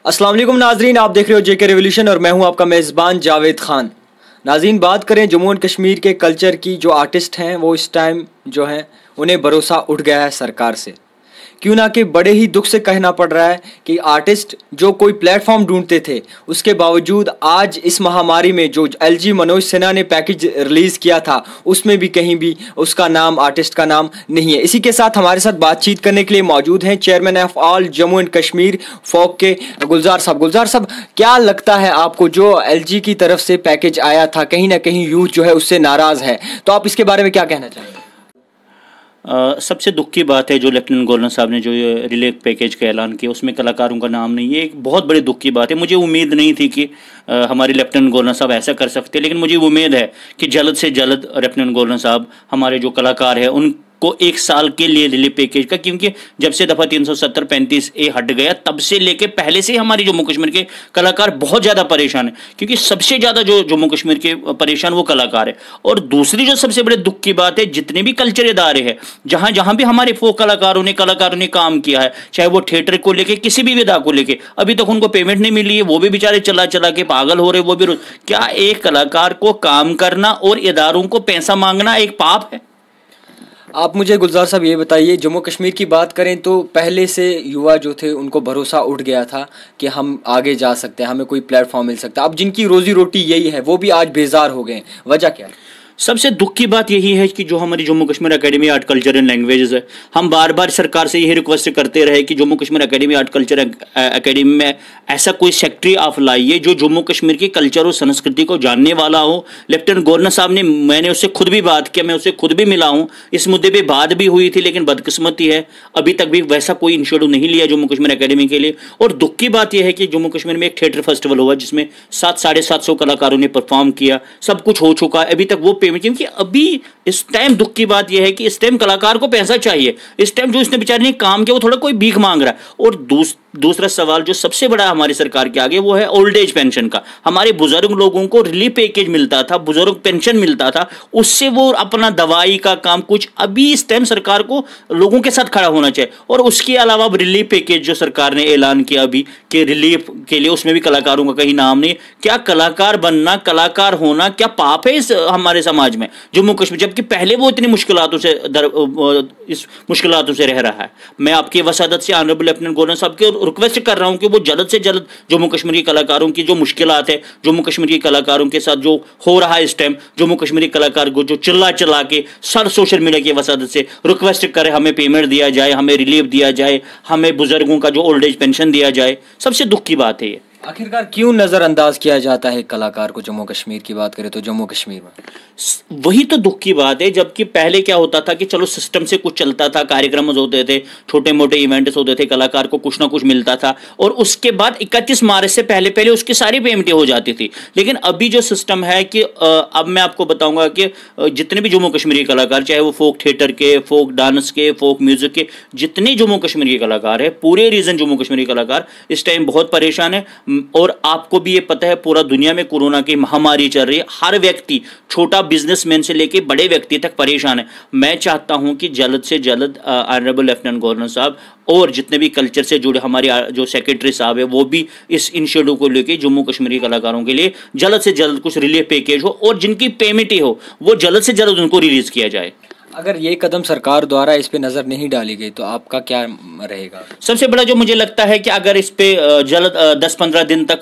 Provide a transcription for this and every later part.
अस्सलाम वालेकुम नाजरीन, आप देख रहे हो जेके रेवोल्यूशन और मैं हूं आपका मेज़बान जावेद खान। नाजरीन, बात करें जम्मू एंड कश्मीर के कल्चर की, जो आर्टिस्ट हैं वो इस टाइम जो हैं उन्हें भरोसा उठ गया है सरकार से। क्यों ना कि बड़े ही दुख से कहना पड़ रहा है कि आर्टिस्ट जो कोई प्लेटफॉर्म ढूंढते थे, उसके बावजूद आज इस महामारी में जो एलजी मनोज सिन्हा ने पैकेज रिलीज़ किया था उसमें भी कहीं भी उसका नाम, आर्टिस्ट का नाम नहीं है। इसी के साथ हमारे साथ बातचीत करने के लिए मौजूद हैं chairman of all Jammu and Kashmir folk के गुलजार साहब। गुलजार साहब, क्या लगता है आपको जो एलजी की तरफ से पैकेज आया था, कहीं ना कहीं यूथ जो है उससे नाराज़ है, तो आप इसके बारे में क्या कहना चाहेंगे? सबसे दुख की बात है जो लेफ्टिनेंट गवर्नर साहब ने जो ये रिलीफ पैकेज का ऐलान किया उसमें कलाकारों का नाम नहीं है। एक बहुत बड़ी दुख की बात है। मुझे उम्मीद नहीं थी कि हमारे लेफ्टिनेंट गवर्नर साहब ऐसा कर सकते, लेकिन मुझे उम्मीद है कि जल्द से जल्द लेफ्टिनेंट गवर्नर साहब हमारे जो कलाकार हैं उनको एक साल के लिए रिलीफ पैकेज का, क्योंकि जब से दफ़ा 370-35A हट गया तब से लेके पहले से हमारी जम्मू कश्मीर के कलाकार बहुत ज़्यादा परेशान है, क्योंकि सबसे ज़्यादा जो जम्मू कश्मीर के परेशान वो कलाकार है। और दूसरी जो सबसे बड़े दुख की बात है, जितने भी कल्चर इदारे हैं जहाँ जहाँ भी हमारे फोक कलाकारों ने काम किया है, चाहे वो थिएटर को लेके किसी भी विधा को लेके, अभी तक उनको पेमेंट नहीं मिली है। वो भी बेचारे चला चला के पागल हो रहे। वो भी क्या एक कलाकार को काम करना और इदारों को पैसा मांगना एक पाप है? आप मुझे गुलजार साहब ये बताइए, जम्मू कश्मीर की बात करें तो पहले से युवा जो थे उनको भरोसा उठ गया था कि हम आगे जा सकते हैं, हमें कोई प्लेटफॉर्म मिल सकता है। अब जिनकी रोजी रोटी यही है वो भी आज बेजार हो गए। वजह क्या है? सबसे दुख की बात यही है कि जो हमारी Jammu Kashmir academy art culture and languages है, हम बार बार सरकार से यही रिक्वेस्ट करते रहे कि Jammu Kashmir academy art culture academy में ऐसा कोई सेक्रेटरी आप लाइए जो जम्मू कश्मीर की कल्चर और संस्कृति को जानने वाला हो। लेफ्टिनेंट गवर्नर साहब ने, मैंने उससे खुद भी बात किया, मैं उससे खुद भी मिला हूँ, इस मुद्दे पर बात भी हुई थी, लेकिन बदकिस्मती है अभी तक भी वैसा कोई इनिशिएटिव नहीं लिया जम्मू कश्मीर एकेडमी के लिए। और दुख की बात यह है कि जम्मू कश्मीर में एक थिएटर फेस्टिवल हुआ जिसमें 700-750 कलाकारों ने परफॉर्म किया, सब कुछ हो चुका है, अभी तक वो पेमेंट, क्योंकि अभी इस टाइम दुख की बात यह है कि इस टाइम कलाकार को पैसा चाहिए। इस टाइम जो इसने बेचारे ने काम किया वो थोड़ा कोई भीख मांग रहा है। और दूसरा सवाल जो सबसे बड़ा हमारी सरकार के आगे वो है ओल्ड एज पेंशन का। हमारे बुजुर्ग लोगों को रिलीफ पैकेज मिलता था, बुजुर्ग पेंशन मिलता था, उससे वो अपना दवाई का काम कुछ, अभी इस टाइम सरकार को लोगों के साथ खड़ा होना चाहिए। और उसके अलावा रिलीफ पैकेज जो सरकार ने ऐलान किया अभी कि रिलीफ के लिए, उसमें भी कलाकारों का कहीं नाम नहीं। क्या कलाकार बनना, कलाकार होना क्या पाप है इस हमारे समाज में जम्मू कश्मीर, जबकि पहले वो इतनी इस मुश्किलातों से रह रहा है? मैं आपकी वसादत से ऑनरेबल लेफ्टिनेंट गवर्नर साहब के रिक्वेस्ट कर रहा हूं कि वो जल्द से जल्द जम्मू कश्मीर के कलाकारों की जो मुश्किलात है, जम्मू कश्मीर के कलाकारों के साथ जो हो रहा है इस टाइम, जम्मू कश्मीरी कलाकार को जो चिल्ला चला के सर सोशल मीडिया की वसादत से रिक्वेस्ट करे हमें पेमेंट दिया जाए, हमें रिलीफ दिया जाए, हमें बुजुर्गों का जो ओल्ड एज पेंशन दिया जाए। सबसे दुख की बात है ये। आखिरकार क्यों नज़रअंदाज किया जाता है कलाकार को? जम्मू कश्मीर की बात करें तो जम्मू कश्मीर में वही तो दुख की बात है। जबकि पहले क्या होता था कि चलो सिस्टम से कुछ चलता था, कार्यक्रम होते थे, छोटे मोटे इवेंट्स होते थे, कलाकार को कुछ ना कुछ मिलता था, और उसके बाद 31 मार्च से पहले पहले उसकी सारी पेमेंटें हो जाती थी। लेकिन अभी जो सिस्टम है कि अब मैं आपको बताऊंगा कि जितने भी जम्मू कश्मीरी कलाकार, चाहे वो फोक थिएटर के, फोक डांस के, फोक म्यूजिक के, जितने जम्मू कश्मीर के कलाकार है, पूरे रीजन जम्मू कश्मीरी कलाकार इस टाइम बहुत परेशान है। और आपको भी ये पता है पूरा दुनिया में कोरोना की महामारी चल रही है, हर व्यक्ति, छोटा बिजनेसमैन से लेके बड़े व्यक्ति तक परेशान है। मैं चाहता हूं कि जल्द से जल्द ऑनरेबल लेफ्टिनेंट गवर्नर साहब और जितने भी कल्चर से जुड़े हमारे जो सेक्रेटरी साहब है वो भी इस इनिशिएटिव को लेके जम्मू कश्मीरी कलाकारों के लिए जल्द से जल्द कुछ रिलीफ पैकेज हो और जिनकी पेमेंट ही हो वो जल्द से जल्द उनको रिलीज किया जाए। अगर ये कदम सरकार द्वारा इस पे नज़र नहीं डाली गई तो आपका क्या रहेगा? सबसे बड़ा जो मुझे लगता है कि अगर इस पे जल्द 10-15 दिन तक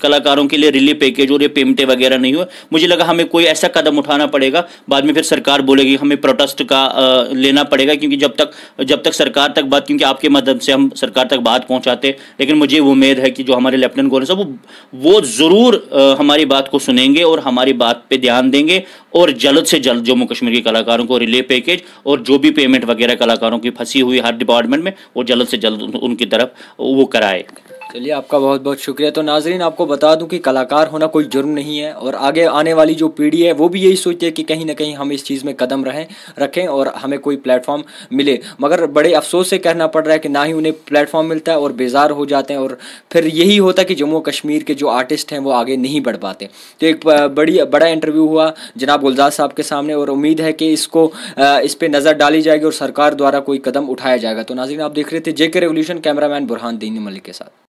कलाकारों के लिए रिलीफ पैकेज और ये पेमेंटें वगैरह नहीं हुए, मुझे लगा हमें कोई ऐसा कदम उठाना पड़ेगा। बाद में फिर सरकार बोलेगी हमें प्रोटेस्ट का लेना पड़ेगा, क्योंकि जब तक सरकार तक बात, क्योंकि आपके मदद से हम सरकार तक बात पहुंचाते। लेकिन मुझे उम्मीद है कि जो हमारे लेफ्टिनेंट गवर्नर साहब वो ज़रूर हमारी बात को सुनेंगे और हमारी बात पर ध्यान देंगे और जल्द से जल्द जम्मू कश्मीर के कलाकारों को रिलीफ पैकेज और जो भी पेमेंट वगैरह कलाकारों की फंसी हुई हर डिपार्टमेंट में वो जल्द से जल्द उनकी तरफ वो कराए। चलिए, आपका बहुत बहुत शुक्रिया। तो नाजरीन, आपको बता दूं कि कलाकार होना कोई जुर्म नहीं है और आगे आने वाली जो पीढ़ी है वो भी यही सोचती है कि कहीं ना कहीं हम इस चीज़ में कदम रखें और हमें कोई प्लेटफॉर्म मिले। मगर बड़े अफसोस से कहना पड़ रहा है कि ना ही उन्हें प्लेटफॉर्म मिलता है और बेजार हो जाते हैं, और फिर यही होता है कि जम्मू कश्मीर के जो आर्टिस्ट हैं वो आगे नहीं बढ़ पाते। तो एक बड़ा इंटरव्यू हुआ जनाब गुलजार साहब के सामने और उम्मीद है कि इस पर नज़र डाली जाएगी और सरकार द्वारा कोई कदम उठाया जाएगा। तो नाजरीन, आप देख रहे थे जेके रेवोल्यूशन, कैमरामैन बुरहान दीन मलिक के साथ।